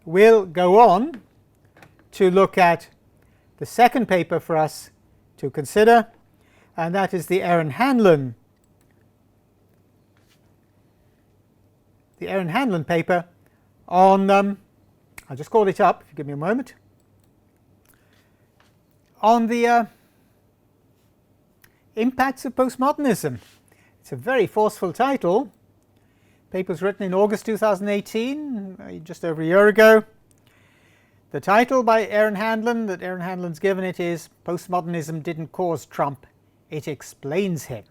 we'll go on to look at the second paper for us to consider, and that is the Aaron-Hanlon paper on, I'll just call it up if you give me a moment, on the impacts of postmodernism. It's a very forceful title. The paper was written in August 2018, just over a year ago. The title by Aaron-Hanlon that Aaron-Hanlon's given it is "Postmodernism Didn't Cause Trump, It Explains Him."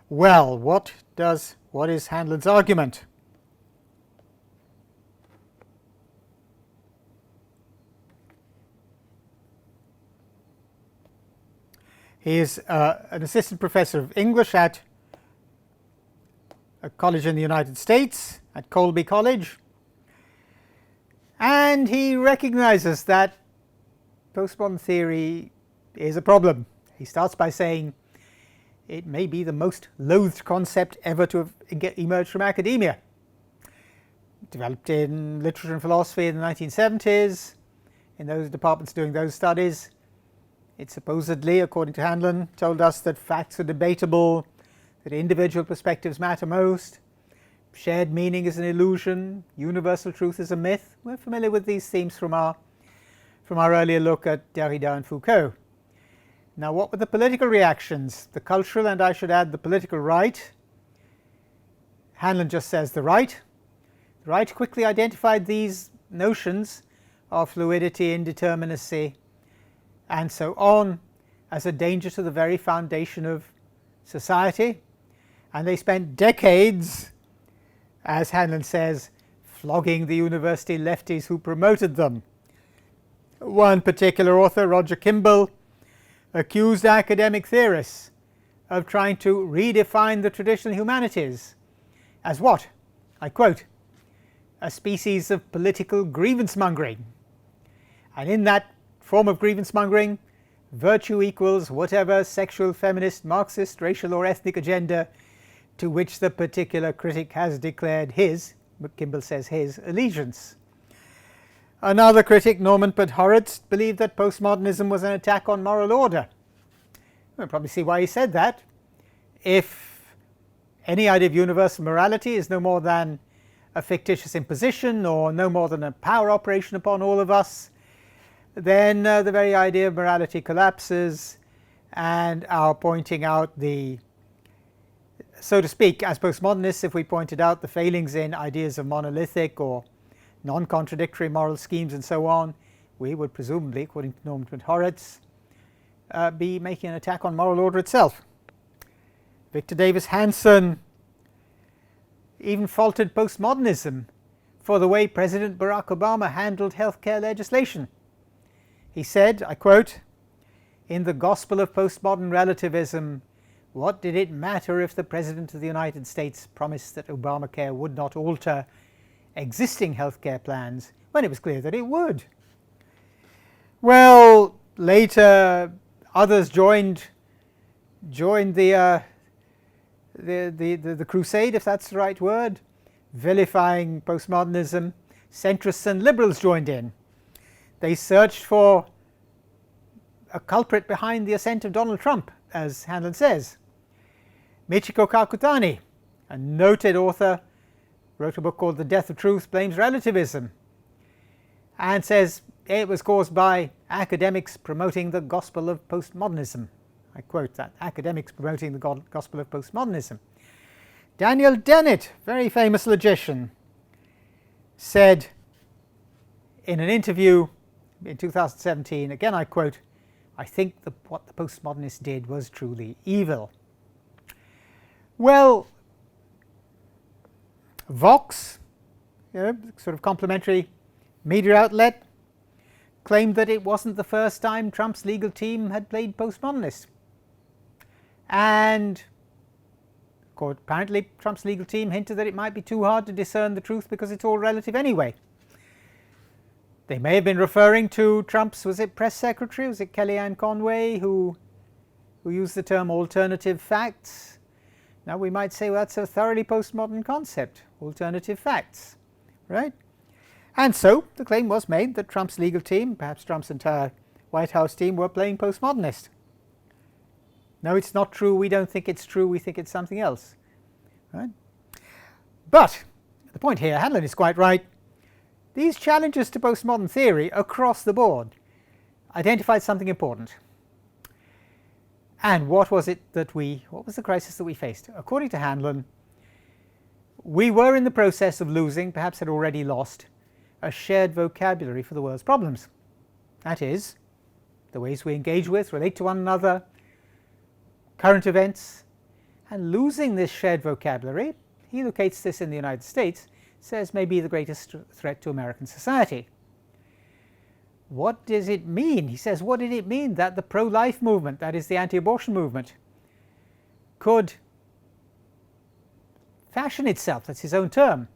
Well, what is Hanlon's argument? He is an assistant professor of English at a college in the United States, at Colby College, and he recognizes that postmodern theory is a problem. He starts by saying it may be the most loathed concept ever to have emerged from academia. Developed in literature and philosophy in the 1970s, in those departments doing those studies. It supposedly, according to Hanlon, told us that facts are debatable, that individual perspectives matter most, shared meaning is an illusion, universal truth is a myth. We're familiar with these themes from our earlier look at Derrida and Foucault. Now, what were the political reactions? The cultural, and I should add the political right. Hanlon just says the right. The right quickly identified these notions of fluidity, indeterminacy, and so on as a danger to the very foundation of society, and they spent decades, as Hanlon says, flogging the university lefties who promoted them. One particular author, Roger Kimball, accused academic theorists of trying to redefine the traditional humanities as what? I quote, "a species of political grievance mongering," and in that form of grievance mongering, virtue equals whatever sexual, feminist, Marxist, racial or ethnic agenda to which the particular critic has declared his, Kimball says his, allegiance. Another critic, Norman Podhoretz, believed that postmodernism was an attack on moral order. You'll probably see why he said that. If any idea of universal morality is no more than a fictitious imposition or no more than a power operation upon all of us, then the very idea of morality collapses, and our pointing out the, so to speak, as postmodernists, if we pointed out the failings in ideas of monolithic or non-contradictory moral schemes and so on, we would presumably, according to Norman Podhoretz, be making an attack on moral order itself. Victor Davis Hanson even faulted postmodernism for the way President Barack Obama handled healthcare legislation. He said, I quote, "In the gospel of postmodern relativism, what did it matter if the President of the United States promised that Obamacare would not alter existing healthcare plans when it was clear that it would?" Well, later others joined the crusade, if that's the right word, vilifying postmodernism. Centrists and liberals joined in. They searched for a culprit behind the ascent of Donald Trump, as Hanlon says. Michiko Kakutani, a noted author, wrote a book called The Death of Truth, blames relativism and says it was caused by academics promoting the gospel of postmodernism. I quote that, academics promoting the gospel of postmodernism. Daniel Dennett, very famous logician, said in an interview in 2017, again I quote, "I think what the postmodernists did was truly evil." Well, Vox, sort of complementary media outlet, claimed that it wasn't the first time Trump's legal team had played postmodernist. And apparently Trump's legal team hinted that it might be too hard to discern the truth because it's all relative anyway. They may have been referring to Trump's, was it press secretary, was it Kellyanne Conway, who used the term alternative facts. Now we might say, well, that's a thoroughly postmodern concept, alternative facts, right? And so the claim was made that Trump's legal team, perhaps Trump's entire White House team, were playing postmodernist. No, it's not true. We don't think it's true. We think it's something else. Right? But the point here, Hanlon is quite right. These challenges to postmodern theory across the board identified something important. And what was the crisis that we faced? According to Hanlon, we were in the process of losing, perhaps had already lost, a shared vocabulary for the world's problems. That is, the ways we engage with, relate to one another, current events, and losing this shared vocabulary, he locates this in the United States, says may be the greatest threat to American society. What does it mean? He says, what did it mean that the pro-life movement, that is the anti-abortion movement, could fashion itself, that's his own term,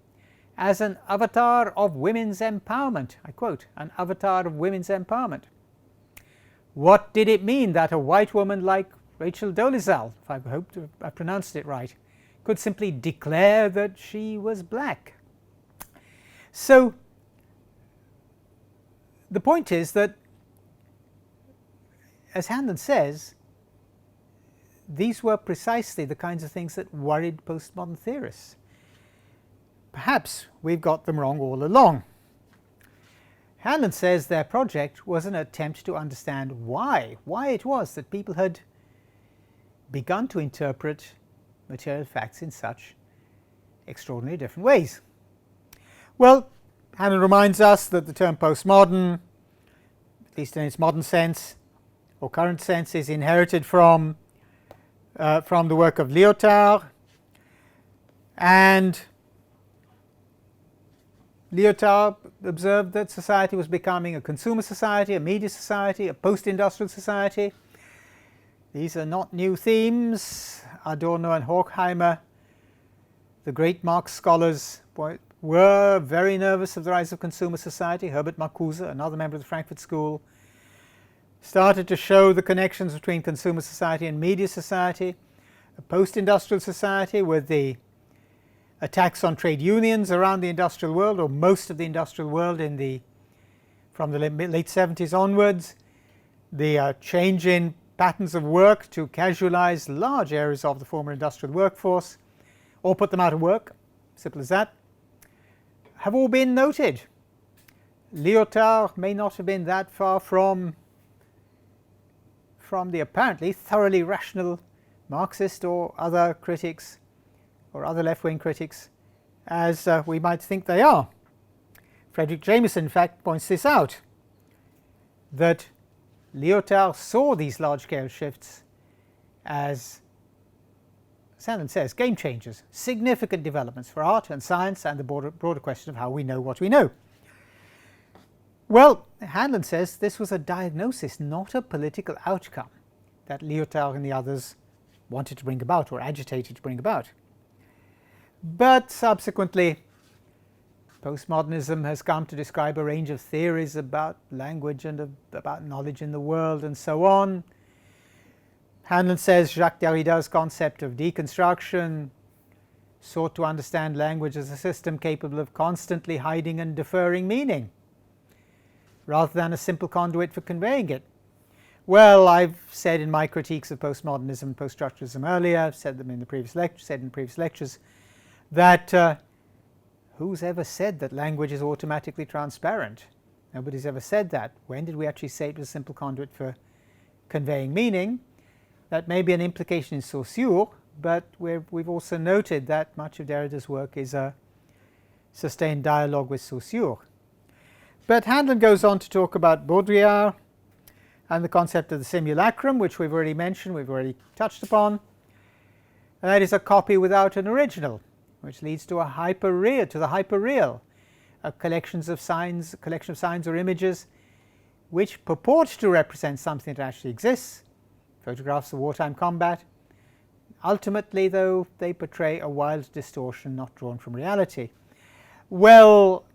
as an avatar of women's empowerment? I quote, an avatar of women's empowerment. What did it mean that a white woman like Rachel Dolezal, if I hope to have pronounced it right, could simply declare that she was black? So the point is that, as Hanlon says, these were precisely the kinds of things that worried postmodern theorists. Perhaps we've got them wrong all along. Hanlon says their project was an attempt to understand why it was that people had begun to interpret material facts in such extraordinarily different ways. Well, Hanlon reminds us that the term postmodern, at least in its modern sense or current sense, is inherited from the work of Lyotard, and Lyotard observed that society was becoming a consumer society, a media society, a post-industrial society. These are not new themes. Adorno and Horkheimer, the great Marx scholars, were very nervous of the rise of consumer society. Herbert Marcuse, another member of the Frankfurt School, started to show the connections between consumer society and media society. A post-industrial society with the attacks on trade unions around the industrial world, or most of the industrial world from the late 70s onwards, the change in patterns of work to casualize large areas of the former industrial workforce, or put them out of work, simple as that, have all been noted. Lyotard may not have been that far from the apparently thoroughly rational Marxist or other critics, or other left-wing critics, as we might think they are. Frederick Jameson, in fact, points this out, that Lyotard saw these large-scale shifts as Hanlon says, game changers, significant developments for art and science and the broader question of how we know what we know. Well, Hanlon says this was a diagnosis, not a political outcome that Lyotard and the others wanted to bring about or agitated to bring about. But subsequently, postmodernism has come to describe a range of theories about language and about knowledge in the world and so on. Hanlon says Jacques Derrida's concept of deconstruction sought to understand language as a system capable of constantly hiding and deferring meaning, rather than a simple conduit for conveying it. Well, I've said in my critiques of postmodernism and poststructuralism earlier, I've said them in the previous lectures, that who's ever said that language is automatically transparent? Nobody's ever said that. When did we actually say it was a simple conduit for conveying meaning? That may be an implication in Saussure, but we've also noted that much of Derrida's work is a sustained dialogue with Saussure. But Hanlon goes on to talk about Baudrillard and the concept of the simulacrum, which we've already mentioned, we've already touched upon. And that is a copy without an original, which leads to the hyperreal, a collection of signs or images which purport to represent something that actually exists, photographs of wartime combat. Ultimately, though, they portray a wild distortion not drawn from reality. Well,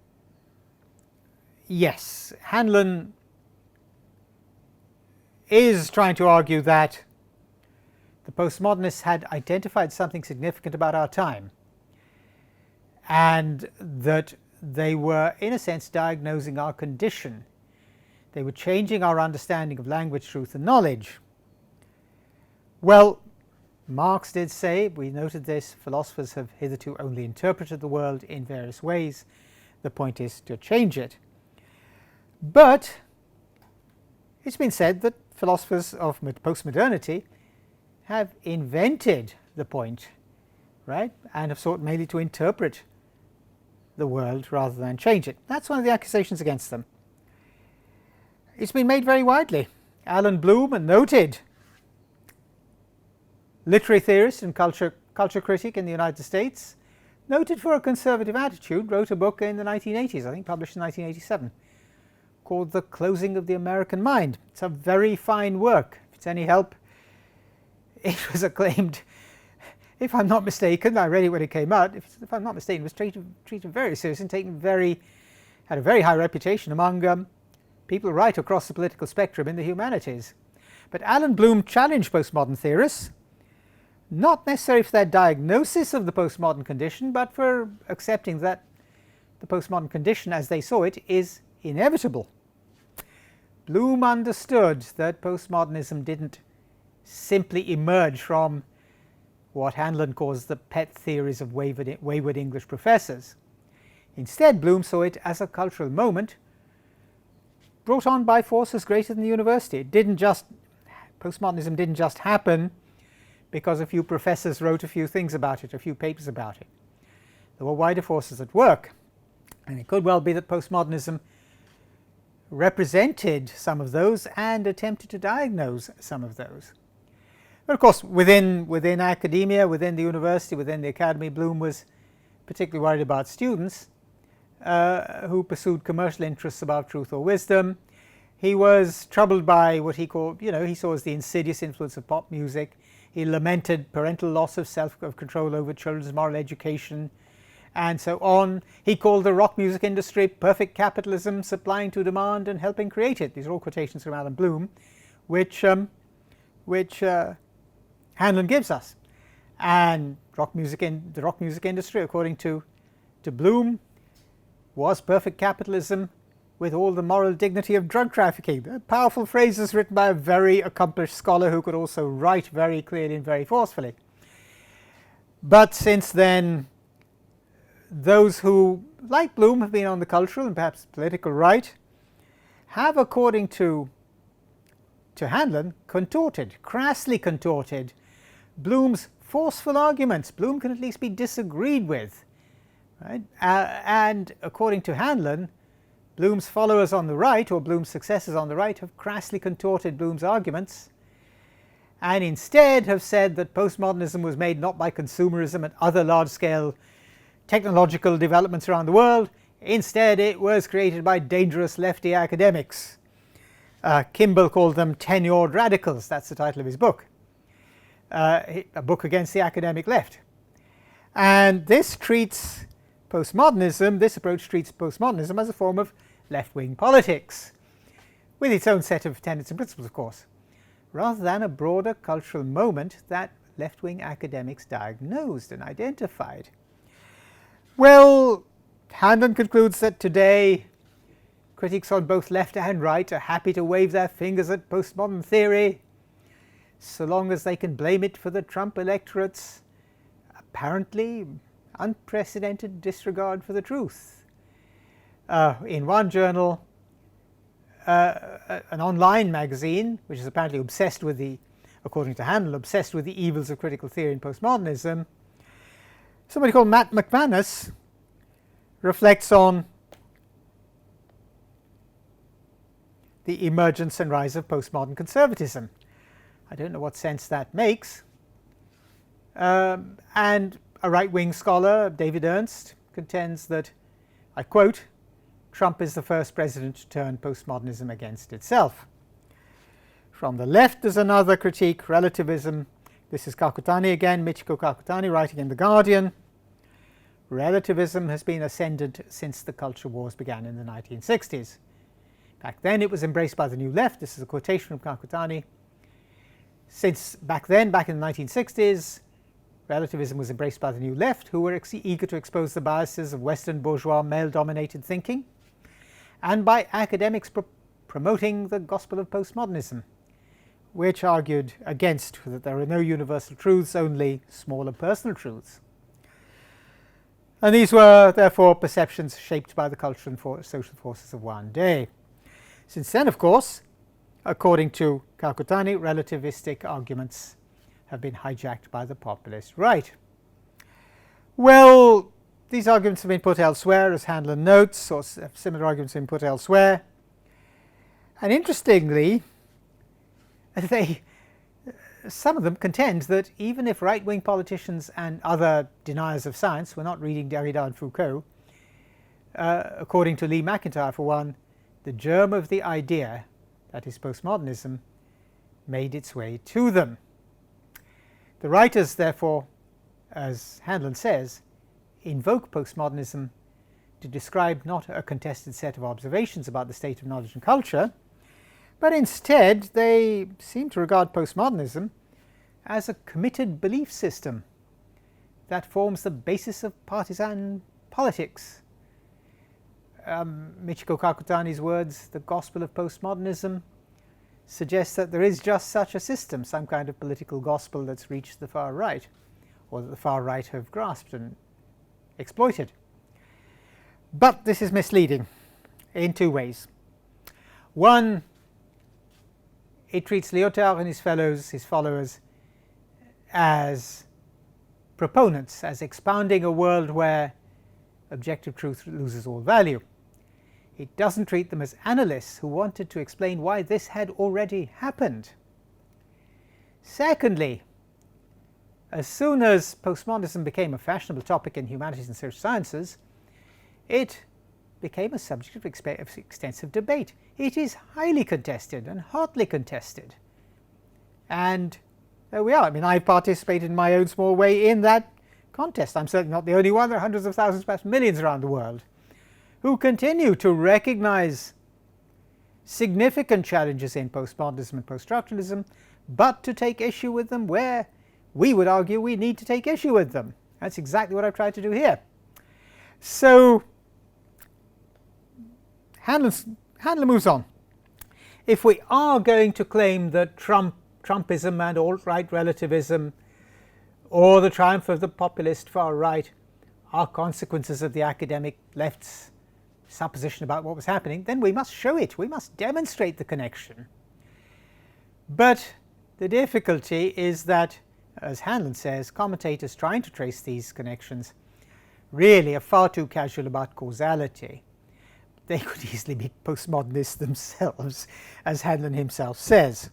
yes, Hanlon is trying to argue that the postmodernists had identified something significant about our time, and that they were, in a sense, diagnosing our condition. They were changing our understanding of language, truth, and knowledge. Well, Marx did say, we noted this, philosophers have hitherto only interpreted the world in various ways. The point is to change it. But it's been said that philosophers of postmodernity have invented the point, right, and have sought mainly to interpret the world rather than change it. That's one of the accusations against them. It's been made very widely. Alan Bloom, a noted literary theorist and culture critic in the United States, noted for a conservative attitude, wrote a book in the 1980s, I think published in 1987, called The Closing of the American Mind. It's a very fine work. If it's any help, it was acclaimed, if I'm not mistaken, I read it when it came out, if I'm not mistaken, it was treated very seriously and had a very high reputation among people who write across the political spectrum in the humanities. But Alan Bloom challenged postmodern theorists, not necessarily for their diagnosis of the postmodern condition, but for accepting that the postmodern condition, as they saw it, is inevitable. Bloom understood that postmodernism didn't simply emerge from what Hanlon calls the pet theories of wayward English professors. Instead, Bloom saw it as a cultural moment brought on by forces greater than the university. Postmodernism didn't just happen because a few professors wrote a few things about it, a few papers about it. There were wider forces at work, and it could well be that postmodernism represented some of those and attempted to diagnose some of those. But of course, within academia, within the university, within the academy, Bloom was particularly worried about students who pursued commercial interests above truth or wisdom. He was troubled by what he called, he saw as the insidious influence of pop music. He lamented parental loss of self-control over children's moral education, and so on. He called the rock music industry perfect capitalism, supplying to demand and helping create it. These are all quotations from Alan Bloom, which Hanlon gives us. And the rock music industry, according to Bloom, was perfect capitalism with all the moral dignity of drug trafficking. Powerful phrases written by a very accomplished scholar who could also write very clearly and very forcefully. But since then, those who, like Bloom, have been on the cultural and perhaps political right have, according to Hanlon, crassly contorted Bloom's forceful arguments. Bloom can at least be disagreed with, right? And according to Hanlon, Bloom's followers on the right, or Bloom's successors on the right, have crassly contorted Bloom's arguments and instead have said that postmodernism was made not by consumerism and other large-scale technological developments around the world. Instead, it was created by dangerous lefty academics. Kimball called them tenured radicals. That's the title of his book, a book against the academic left. And this approach treats postmodernism as a form of left-wing politics, with its own set of tenets and principles, of course, rather than a broader cultural moment that left-wing academics diagnosed and identified. Well, Hanlon concludes that today critics on both left and right are happy to wave their fingers at postmodern theory so long as they can blame it for the Trump electorate's apparently unprecedented disregard for the truth. In one journal, an online magazine, which is apparently obsessed with according to Hanlon, obsessed with the evils of critical theory and postmodernism, somebody called Matt McManus reflects on the emergence and rise of postmodern conservatism. I don't know what sense that makes. And a right-wing scholar, David Ernst, contends that, I quote, Trump is the first president to turn postmodernism against itself. From the left, there's another critique, relativism. This is Kakutani again, Michiko Kakutani, writing in The Guardian. Relativism has been ascendant since the culture wars began in the 1960s. Back then, it was embraced by the New Left. This is a quotation from Kakutani. Since back then, back in the 1960s, relativism was embraced by the New Left, who were eager to expose the biases of Western bourgeois male-dominated thinking, and by academics promoting the gospel of postmodernism, which argued against that there are no universal truths, only smaller personal truths. And these were therefore perceptions shaped by the cultural and social forces of one day. Since then, of course, according to Calcutani, relativistic arguments have been hijacked by the populist right. Well, these arguments have been put elsewhere, as Handler notes, or similar arguments have been put elsewhere. And interestingly, some of them contend that even if right-wing politicians and other deniers of science were not reading Derrida and Foucault, according to Lee McIntyre for one, the germ of the idea, that is postmodernism, made its way to them. The writers, therefore, as Handler says, invoke postmodernism to describe not a contested set of observations about the state of knowledge and culture, but instead they seem to regard postmodernism as a committed belief system that forms the basis of partisan politics. Michiko Kakutani's words, the gospel of postmodernism, suggests that there is just such a system, some kind of political gospel that's reached the far right, or that the far right have grasped and exploited. But this is misleading in two ways. One, it treats Lyotard and his followers, as proponents, as expounding a world where objective truth loses all value. It doesn't treat them as analysts who wanted to explain why this had already happened. Secondly, as soon as postmodernism became a fashionable topic in humanities and social sciences, it became a subject of extensive debate. It is highly contested and hotly contested. And there we are. I mean, I've participated in my own small way in that contest. I'm certainly not the only one. There are hundreds of thousands, perhaps millions around the world, who continue to recognize significant challenges in postmodernism and poststructuralism, but to take issue with them where we would argue we need to take issue with them. That's exactly what I've tried to do here. So Handler moves on. If we are going to claim that Trumpism and alt-right relativism or the triumph of the populist far right are consequences of the academic left's supposition about what was happening, then we must show it. We must demonstrate the connection. But the difficulty is that, as Handler says, commentators trying to trace these connections really are far too casual about causality. They could easily be postmodernists themselves, as Handler himself says.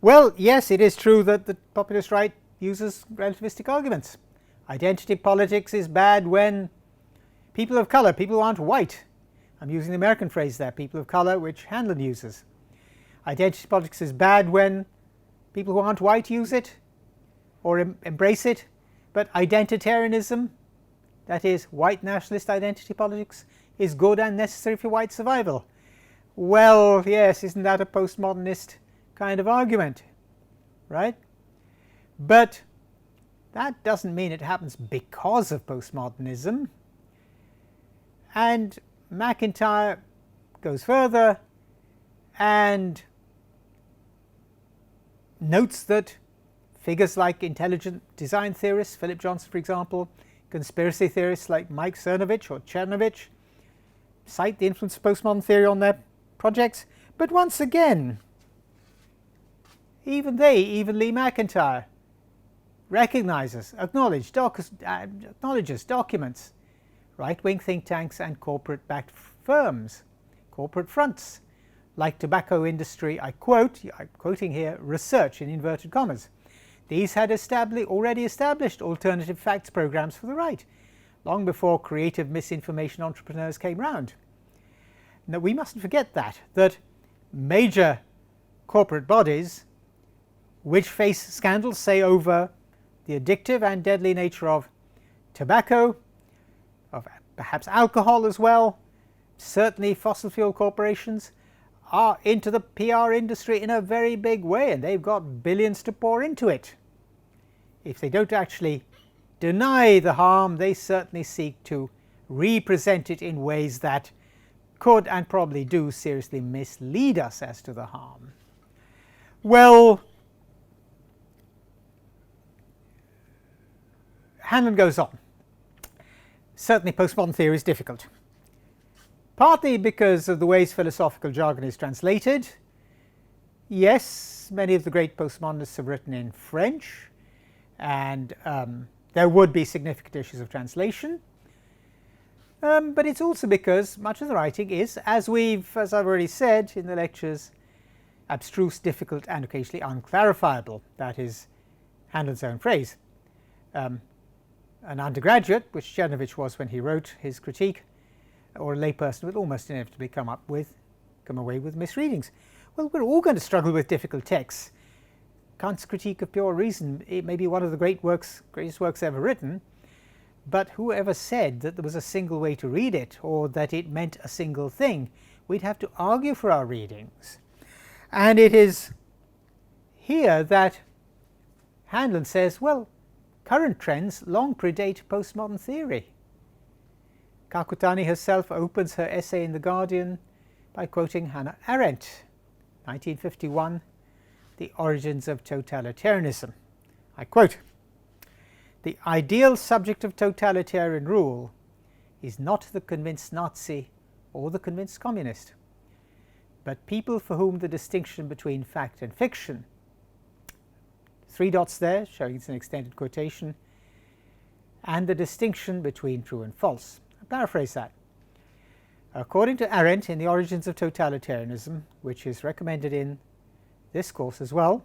Well, yes, it is true that the populist right uses relativistic arguments. Identity politics is bad when people of color, people who aren't white, I'm using the American phrase there, people of color, which Handler uses. Identity politics is bad when people who aren't white use it or embrace it, but identitarianism, that is white nationalist identity politics, is good and necessary for white survival. Well, yes, isn't that a postmodernist kind of argument, right? But that doesn't mean it happens because of postmodernism. And McIntyre goes further and notes that figures like intelligent design theorists, Philip Johnson for example, conspiracy theorists like Mike Cernovich or Chernovich, cite the influence of postmodern theory on their projects. But once again, even Lee McIntyre, recognizes, acknowledges, documents right-wing think tanks and corporate-backed firms, corporate fronts, like tobacco industry, I'm quoting here, research in inverted commas. These had already established alternative facts programs for the right, long before creative misinformation entrepreneurs came round. Now, we mustn't forget that major corporate bodies which face scandals, say over the addictive and deadly nature of tobacco, of perhaps alcohol as well, certainly fossil fuel corporations, are into the PR industry in a very big way, and they've got billions to pour into it. if they don't actually deny the harm, they certainly seek to represent it in ways that could and probably do seriously mislead us as to the harm. Well, Hanlon goes on. Certainly postmodern theory is difficult, partly because of the ways philosophical jargon is translated. Yes, many of the great postmodernists have written in French, and there would be significant issues of translation. But it's also because much of the writing is, as I've already said in the lectures, abstruse, difficult, and occasionally unclarifiable. That is Hanlon's own phrase. An undergraduate, which Chernovich was when he wrote his critique, or a layperson would almost inevitably come away with misreadings. Well, we're all going to struggle with difficult texts. Kant's Critique of Pure Reason, it may be one of the greatest works ever written, but whoever said that there was a single way to read it, or that it meant a single thing? We'd have to argue for our readings. And it is here that Hanlon says, well, current trends long predate postmodern theory. Kakutani herself opens her essay in The Guardian by quoting Hannah Arendt, 1951, The Origins of Totalitarianism. I quote, "The ideal subject of totalitarian rule is not the convinced Nazi or the convinced communist, but people for whom the distinction between fact and fiction," 3 dots there showing it's an extended quotation, "and the distinction between true and false." I paraphrase that. According to Arendt in The Origins of Totalitarianism, which is recommended in this course as well,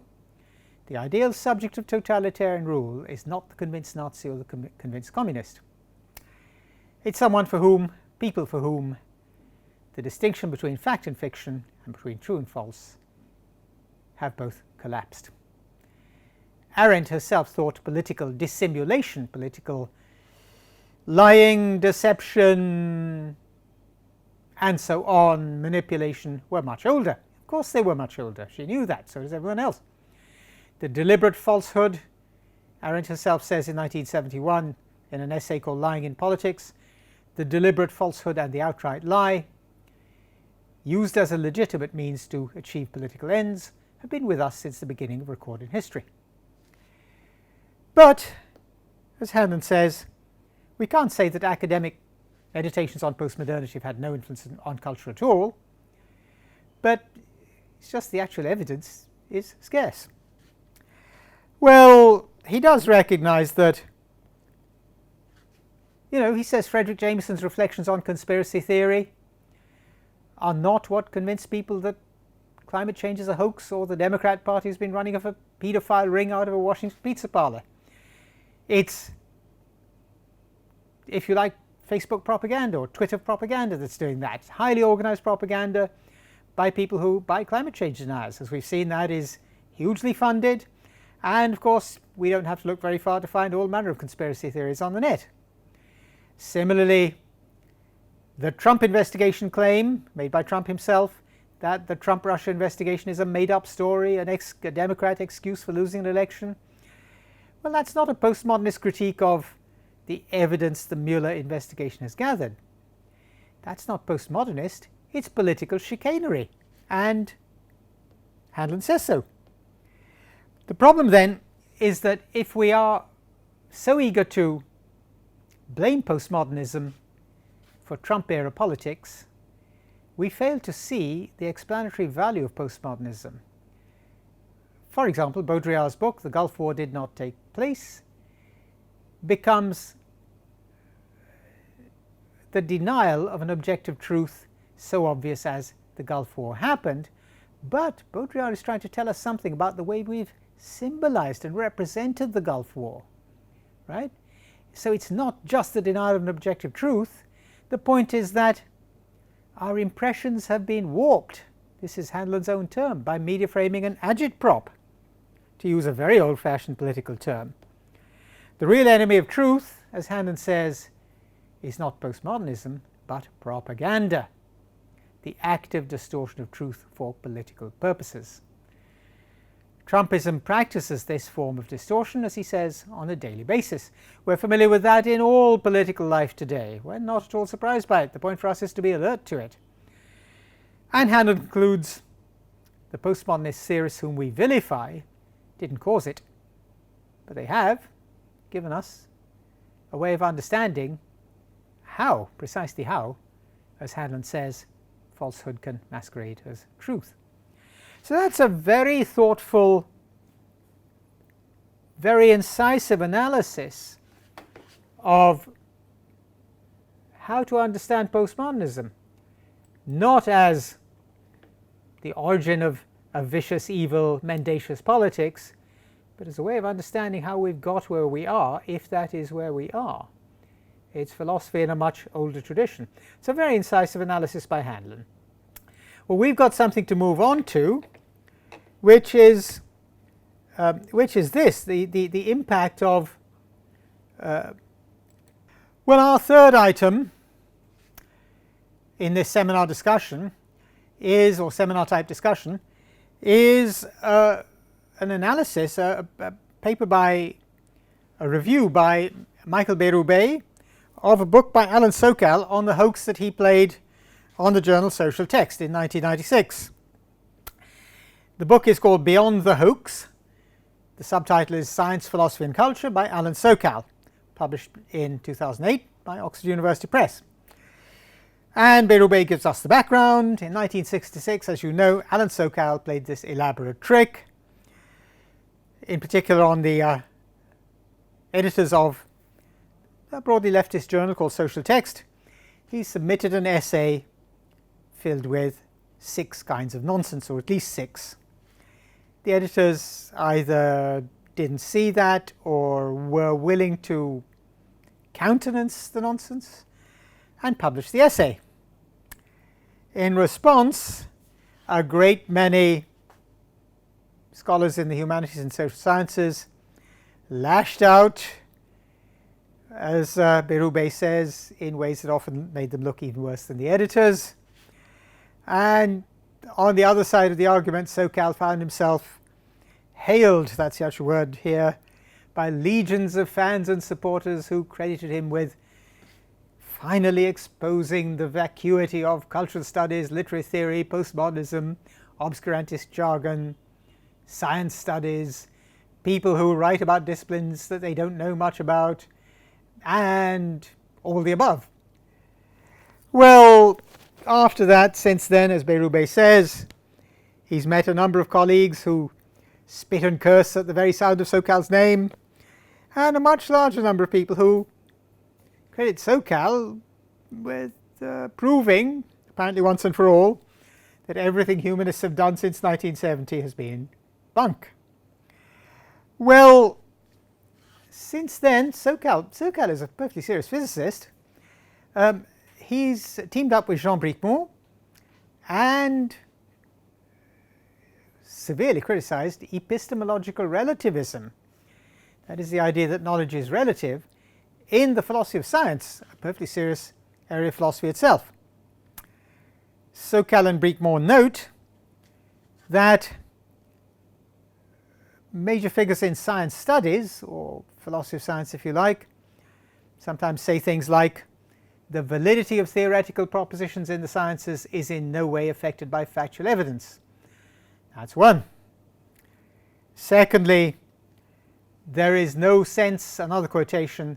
the ideal subject of totalitarian rule is not the convinced Nazi or the convinced communist. It's someone for whom, people for whom, the distinction between fact and fiction and between true and false have both collapsed. Arendt herself thought political dissimulation, political lying, deception, and so on, manipulation, were much older. Of course they were much older. She knew that, so does everyone else. The deliberate falsehood, Arendt herself says in 1971 in an essay called Lying in Politics, the deliberate falsehood and the outright lie, used as a legitimate means to achieve political ends, have been with us since the beginning of recorded history. But, as Hanlon says, we can't say that academic meditations on postmodernity have had no influence on culture at all, but it's just the actual evidence is scarce. Well, he does recognize that, he says Frederick Jameson's reflections on conspiracy theory are not what convinced people that climate change is a hoax or the Democrat Party has been running a paedophile ring out of a Washington pizza parlor. It's, if you like, Facebook propaganda or Twitter propaganda that's doing that. Highly organized propaganda by people by climate change deniers. As we've seen, that is hugely funded. And of course, we don't have to look very far to find all manner of conspiracy theories on the net. Similarly, the Trump investigation claim made by Trump himself that the Trump-Russia investigation is a made-up story, a Democrat excuse for losing an election. Well, that's not a postmodernist critique of the evidence the Mueller investigation has gathered. That's not postmodernist, it's political chicanery, and Hanlon says so. The problem then is that if we are so eager to blame postmodernism for Trump-era politics, we fail to see the explanatory value of postmodernism. For example, Baudrillard's book, The Gulf War Did Not Take Place, becomes the denial of an objective truth so obvious as the Gulf War happened, but Baudrillard is trying to tell us something about the way we've symbolized and represented the Gulf War, right? So it's not just the denial of an objective truth. The point is that our impressions have been warped, this is Hanlon's own term, by media framing and agitprop, to use a very old-fashioned political term. The real enemy of truth, as Hanlon says, is not postmodernism, but propaganda, the active distortion of truth for political purposes. Trumpism practices this form of distortion, as he says, on a daily basis. We're familiar with that in all political life today. We're not at all surprised by it. The point for us is to be alert to it. And Handel concludes, the postmodernist theorists whom we vilify didn't cause it, but they have given us a way of understanding how, precisely how, as Handel says, falsehood can masquerade as truth. So that's a very thoughtful, very incisive analysis of how to understand postmodernism, not as the origin of a vicious, evil, mendacious politics, but as a way of understanding how we've got where we are, if that is where we are. It's philosophy in a much older tradition. It's a very incisive analysis by Handel. Well, we've got something to move on to, which is this, the impact of, well, our third item in this seminar discussion is, or seminar type discussion, is an analysis, a paper by, a review by Michael Berube of a book by Alan Sokal on the hoax that he played on the journal Social Text in 1996. The book is called Beyond the Hoax. The subtitle is Science, Philosophy and Culture by Alan Sokal, published in 2008 by Oxford University Press. And Berube gives us the background. In 1966, as you know, Alan Sokal played this elaborate trick, in particular on the editors of a broadly leftist journal called Social Text. He submitted an essay filled with 6 kinds of nonsense, or at least 6. The editors either didn't see that or were willing to countenance the nonsense and publish the essay. In response, a great many scholars in the humanities and social sciences lashed out, as Berube says, in ways that often made them look even worse than the editors. And on the other side of the argument, Sokal found himself hailed, that's the actual word here, by legions of fans and supporters who credited him with finally exposing the vacuity of cultural studies, literary theory, postmodernism, obscurantist jargon, science studies, people who write about disciplines that they don't know much about, and all the above. Well, after that, since then, as Berube says, he's met a number of colleagues who spit and curse at the very sound of Sokal's name, and a much larger number of people who credit Sokal with proving, apparently once and for all, that everything humanists have done since 1970 has been bunk. Well, since then, Sokal is a perfectly serious physicist. He's teamed up with Jean Bricmont and severely criticized epistemological relativism. That is the idea that knowledge is relative in the philosophy of science, a perfectly serious area of philosophy itself. Sokal and Bricmont note that major figures in science studies, or philosophy of science if you like, sometimes say things like, the validity of theoretical propositions in the sciences is in no way affected by factual evidence. That's one. Secondly, there is no sense, another quotation,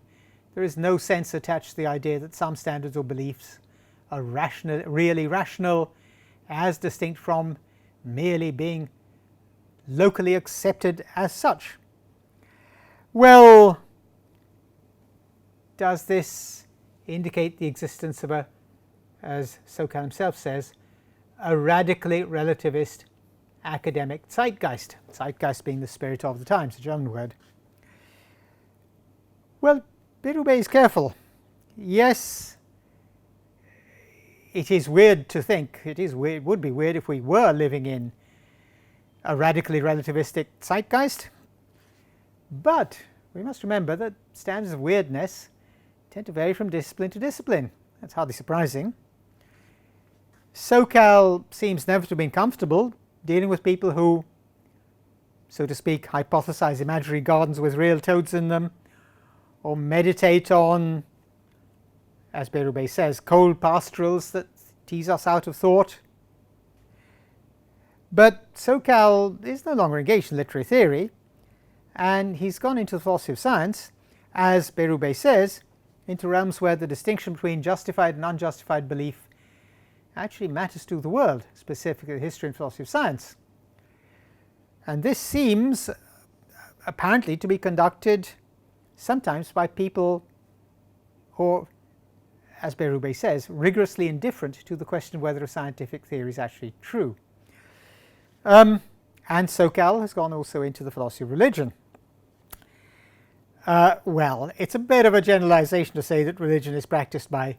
there is no sense attached to the idea that some standards or beliefs are rational, really rational, as distinct from merely being locally accepted as such. Well, does this indicate the existence of a, as Sokal himself says, a radically relativist academic zeitgeist? Zeitgeist being the spirit of the times, a German word. Well, Berube is careful. Yes, it is weird to think, it would be weird if we were living in a radically relativistic zeitgeist, but we must remember that standards of weirdness tend to vary from discipline to discipline. That's hardly surprising. Sokal seems never to have been comfortable dealing with people who so to speak, hypothesize imaginary gardens with real toads in them, or meditate on, as Berube says, cold pastorals that tease us out of thought. But Sokal is no longer engaged in literary theory, and he's gone into the philosophy of science, as Berube says, into realms where the distinction between justified and unjustified belief actually matters to the world, specifically history and philosophy of science. And this seems apparently to be conducted sometimes by people who are, as Berube says, rigorously indifferent to the question of whether a scientific theory is actually true. And Sokal has gone also into the philosophy of religion. Well, it's a bit of a generalization to say that religion is practiced by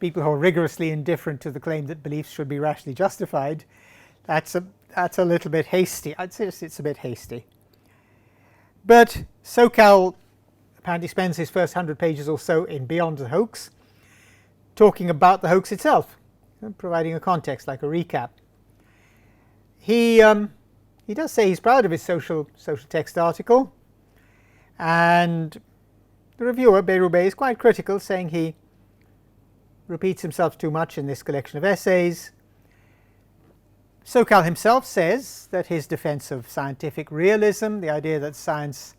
people who are rigorously indifferent to the claim that beliefs should be rationally justified. That's a little bit hasty. I'd say it's a bit hasty. But Sokal apparently spends his first 100 pages or so in Beyond the Hoax, talking about the hoax itself, providing a context, like a recap. He does say he's proud of his social text article, and the reviewer, Berube, is quite critical, saying he repeats himself too much in this collection of essays. Sokal himself says that his defense of scientific realism, the idea that science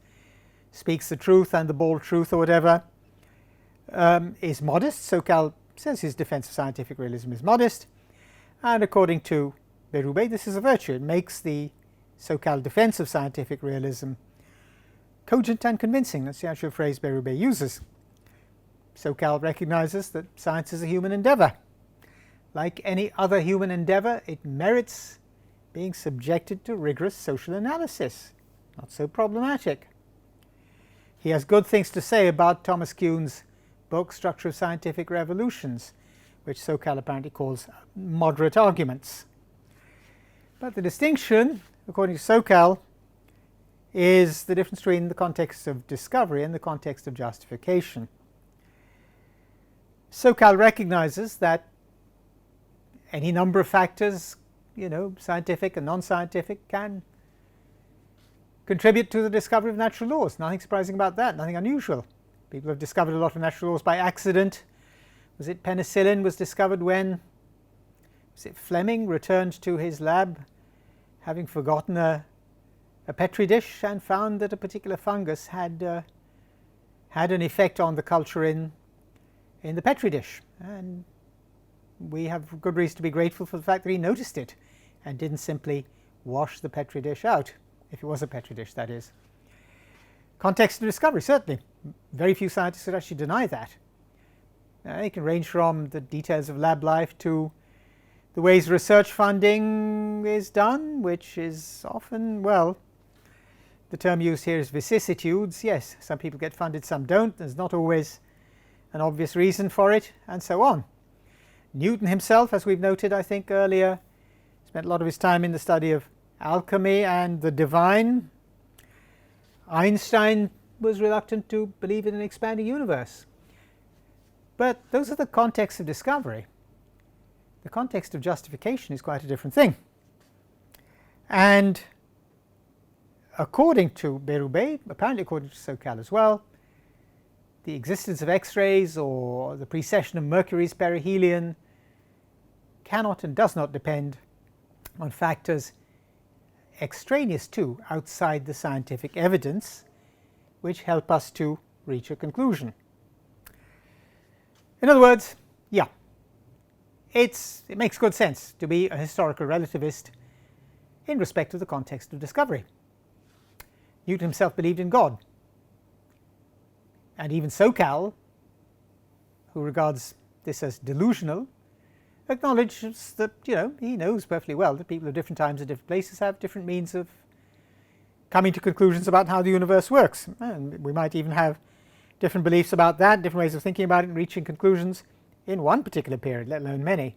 speaks the truth and the bald truth or whatever, is modest. Sokal says his defense of scientific realism is modest, and according to Berube, this is a virtue. It makes the Sokal defense of scientific realism cogent and convincing. That's the actual phrase Berube uses. Sokal recognizes that science is a human endeavor. Like any other human endeavor, it merits being subjected to rigorous social analysis. Not so problematic. He has good things to say about Thomas Kuhn's book, Structure of Scientific Revolutions, which Sokal apparently calls moderate arguments. But the distinction, according to Sokal, is the difference between the context of discovery and the context of justification. Sokal recognizes that any number of factors, scientific and non-scientific, can contribute to the discovery of natural laws. Nothing surprising about that, nothing unusual. People have discovered a lot of natural laws by accident. Was it penicillin was discovered when, Fleming returned to his lab having forgotten a petri dish and found that a particular fungus had an effect on the culture in the petri dish, and we have good reason to be grateful for the fact that he noticed it and didn't simply wash the petri dish out, if it was a petri dish, that is. Context of discovery, certainly. Very few scientists would actually deny that. It can range from the details of lab life to the ways research funding is done, which is often, well, the term used here is vicissitudes. Yes, some people get funded, some don't. There's not always an obvious reason for it, and so on. Newton himself, as we've noted, I think, earlier, spent a lot of his time in the study of alchemy and the divine. Einstein was reluctant to believe in an expanding universe. But those are the contexts of discovery. The context of justification is quite a different thing. And according to Berube, apparently according to Sokal as well, the existence of X-rays or the precession of Mercury's perihelion cannot and does not depend on factors extraneous to, outside the scientific evidence, which help us to reach a conclusion. In other words, yeah, it makes good sense to be a historical relativist in respect of the context of discovery. Newton himself believed in God. And even Sokal, who regards this as delusional, acknowledges that, he knows perfectly well that people at different times and different places have different means of coming to conclusions about how the universe works. And we might even have different beliefs about that, different ways of thinking about it and reaching conclusions in one particular period, let alone many.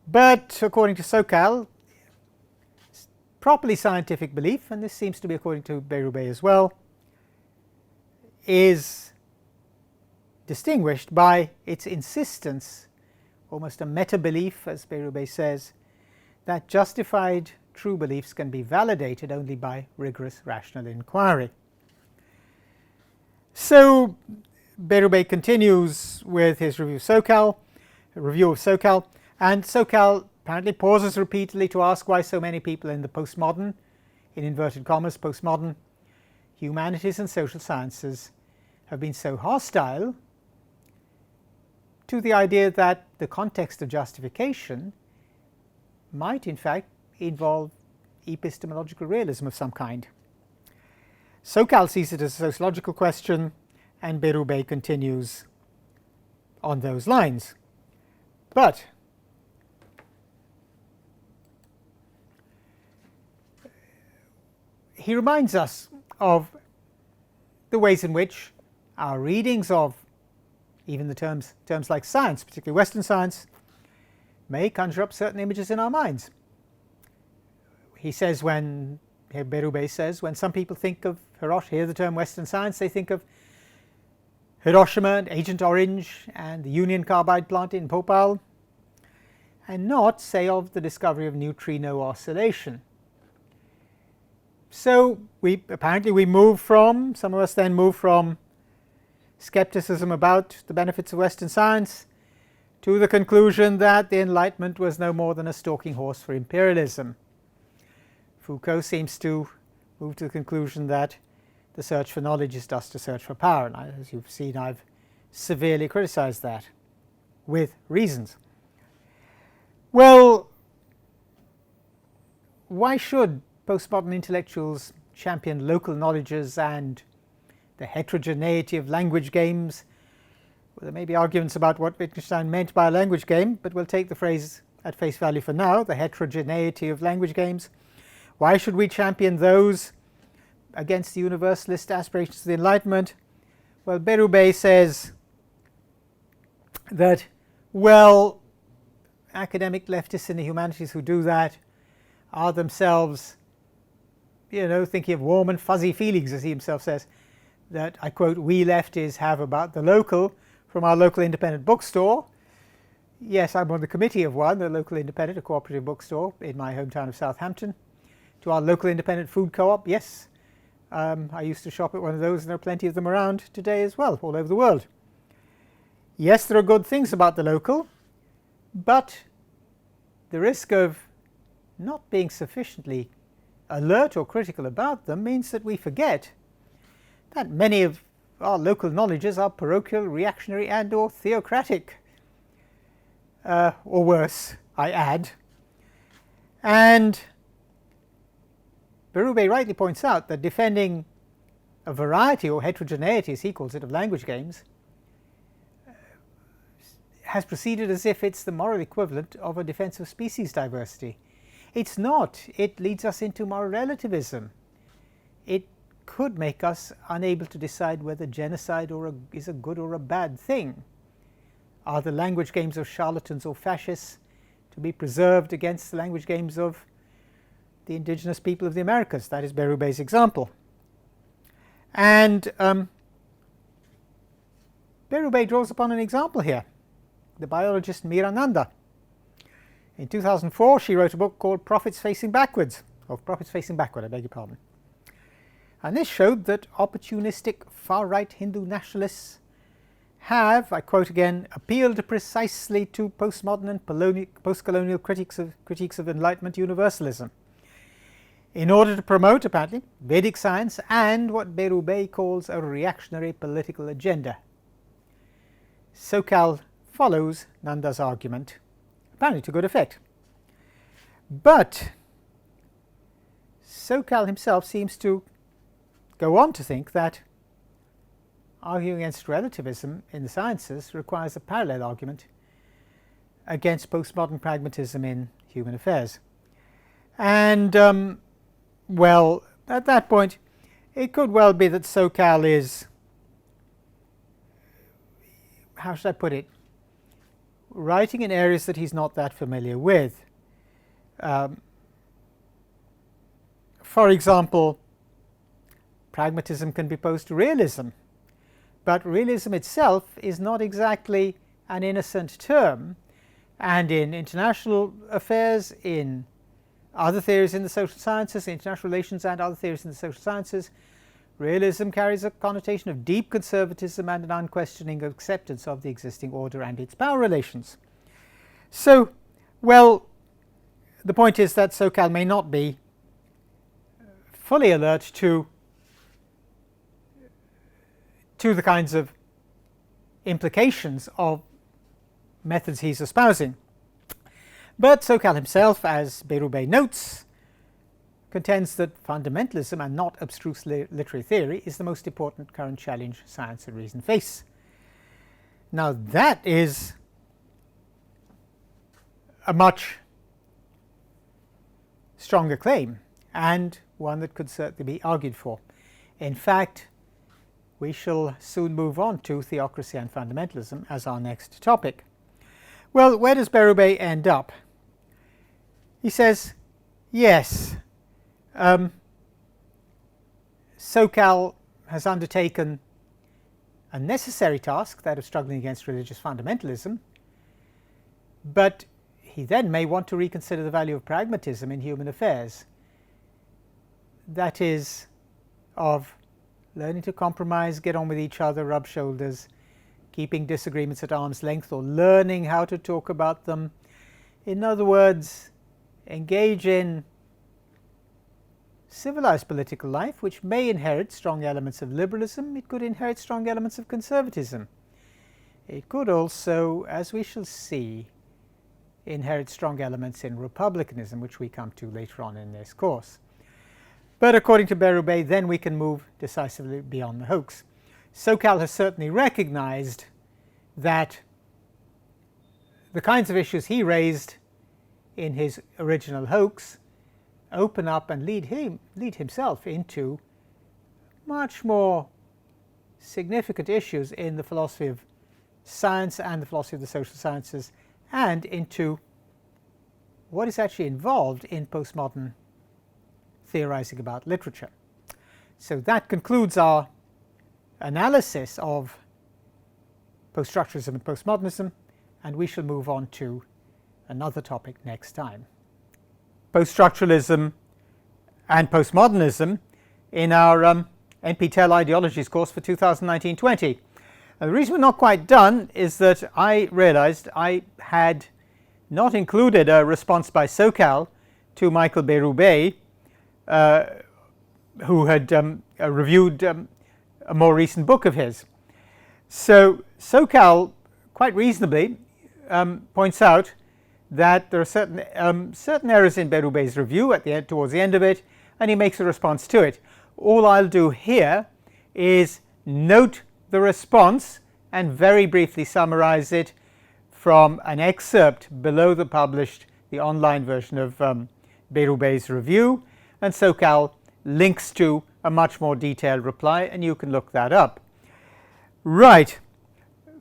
But according to Sokal, properly scientific belief, and this seems to be according to Berube as well, is distinguished by its insistence, almost a meta-belief, as Berube says, that justified true beliefs can be validated only by rigorous rational inquiry. So Berube continues with his review of SoCal, and SoCal apparently pauses repeatedly to ask why so many people in the postmodern, in inverted commas, postmodern humanities and social sciences have been so hostile to the idea that the context of justification might in fact involve epistemological realism of some kind. SoCal sees it as a sociological question, and Berube continues on those lines. But he reminds us of the ways in which our readings of even the terms like science, particularly Western science, may conjure up certain images in our minds. He says Berube says, when some people think of hear the term Western science, they think of Hiroshima and Agent Orange and the Union Carbide plant in Bhopal, and not, say, of the discovery of neutrino oscillation. So some of us then move from skepticism about the benefits of Western science to the conclusion that the Enlightenment was no more than a stalking horse for imperialism. Foucault seems to move to the conclusion that the search for knowledge is just a search for power, and as you've seen, I've severely criticized that with reasons. Well, why should postmodern intellectuals champion local knowledges and the heterogeneity of language games? Well, there may be arguments about what Wittgenstein meant by a language game, but we'll take the phrase at face value for now, the heterogeneity of language games. Why should we champion those against the universalist aspirations of the Enlightenment? Well, Berube says that, well, academic leftists in the humanities who do that are themselves, thinking of warm and fuzzy feelings, as he himself says, that, I quote, we lefties have about the local from our local independent bookstore. Yes, I'm on the committee of one, the local independent, a cooperative bookstore in my hometown of Southampton. To our local independent food co-op, yes. I used to shop at one of those, and there are plenty of them around today as well, all over the world. Yes, there are good things about the local, but the risk of not being sufficiently alert or critical about them means that we forget that many of our local knowledges are parochial, reactionary, and or theocratic, or worse, I add. And Berube rightly points out that defending a variety, or heterogeneity as he calls it, of language games has proceeded as if it's the moral equivalent of a defense of species diversity. It's not. It leads us into moral relativism. It could make us unable to decide whether genocide is a good or a bad thing. Are the language games of charlatans or fascists to be preserved against the language games of the indigenous people of the Americas? That is Berube's example. And Berube draws upon an example here, the biologist Meera Nanda. In 2004, she wrote a book called Prophets Facing Backward, I beg your pardon. And this showed that opportunistic far-right Hindu nationalists have, I quote again, appealed precisely to postmodern and post-colonial critiques of Enlightenment universalism in order to promote, apparently, Vedic science and what Berube calls a reactionary political agenda. SoCal follows Nanda's argument, apparently to good effect. But SoCal himself seems to go on to think that arguing against relativism in the sciences requires a parallel argument against postmodern pragmatism in human affairs. And, well, at that point, it could well be that SoCal is, how should I put it, writing in areas that he's not that familiar with. For example, pragmatism can be opposed to realism, but realism itself is not exactly an innocent term, and in international affairs, in other theories in the social sciences, international relations and other theories in the social sciences, realism carries a connotation of deep conservatism and an unquestioning acceptance of the existing order and its power relations. So, well, the point is that SoCal may not be fully alert to the kinds of implications of methods he's espousing. But SoCal himself, as Berube notes, contends that fundamentalism and not abstruse literary theory is the most important current challenge science and reason face. Now that is a much stronger claim, and one that could certainly be argued for. In fact, we shall soon move on to theocracy and fundamentalism as our next topic. Well, where does Berube end up? He says, yes, SoCal has undertaken a necessary task, that of struggling against religious fundamentalism, but he then may want to reconsider the value of pragmatism in human affairs. That is, of learning to compromise, get on with each other, rub shoulders, keeping disagreements at arm's length, or learning how to talk about them. In other words, engage in civilized political life, which may inherit strong elements of liberalism. It could inherit strong elements of conservatism. It could also, as we shall see, inherit strong elements in republicanism, which we come to later on in this course. But according to Berube, then we can move decisively beyond the hoax. SoCal has certainly recognized that the kinds of issues he raised in his original hoax open up and lead himself into much more significant issues in the philosophy of science and the philosophy of the social sciences, and into what is actually involved in postmodern theorizing about literature. So that concludes our analysis of poststructuralism and postmodernism, and we shall move on to another topic next time. Poststructuralism and postmodernism in our NPTEL Ideologies course for 2019-20. The reason we're not quite done is that I realized I had not included a response by SoCal to Michael Berube, who had reviewed a more recent book of his. So SoCal quite reasonably points out that there are certain errors in Berube's review towards the end of it, and he makes a response to it. All I'll do here is note the response and very briefly summarize it from an excerpt below the online version of Berube's review, and SoCal links to a much more detailed reply, and you can look that up. Right.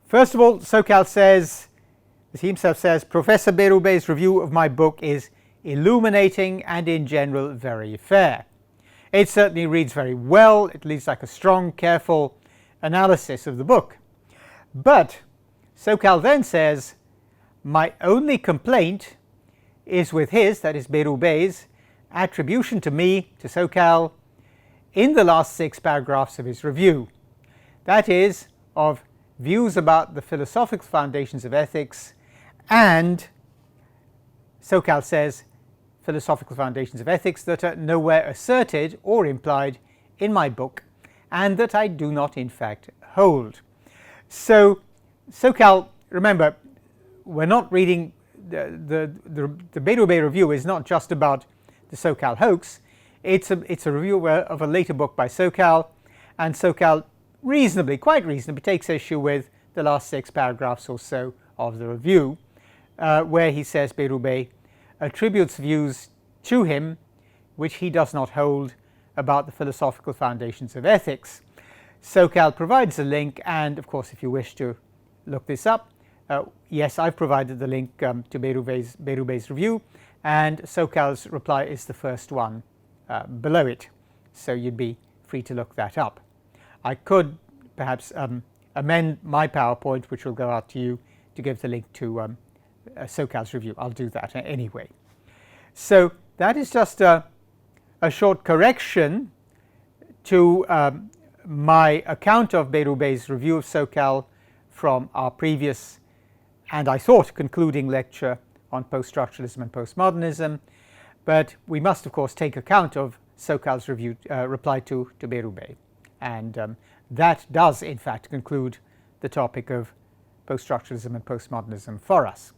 First of all, SoCal says, as he himself says, Professor Berube's review of my book is illuminating and in general very fair. It certainly reads very well. It reads like a strong, careful analysis of the book. But SoCal then says, my only complaint is with his, that is Berube's, attribution to me, to SoCal, in the last 6 paragraphs of his review. That is, of views about the philosophical foundations of ethics, and SoCal says philosophical foundations of ethics that are nowhere asserted or implied in my book, and that I do not in fact hold. So SoCal, remember, we're not reading the Berube review is not just about the SoCal hoax. It's a review of a later book by SoCal, and SoCal quite reasonably takes issue with the last 6 paragraphs or so of the review, where he says Berube attributes views to him which he does not hold about the philosophical foundations of ethics. SoCal provides a link, and of course if you wish to look this up, yes, I've provided the link to Berube's review, and SoCal's reply is the first one below it, so you'd be free to look that up. I could perhaps amend my PowerPoint, which will go out to you, to give the link to SoCal's review. I'll do that anyway. So that is just a short correction to my account of Berubé's review of SoCal from our previous and I thought concluding lecture on post-structuralism and postmodernism, but we must of course take account of SoCal's review, reply to Berubé, and that does in fact conclude the topic of post-structuralism and postmodernism for us.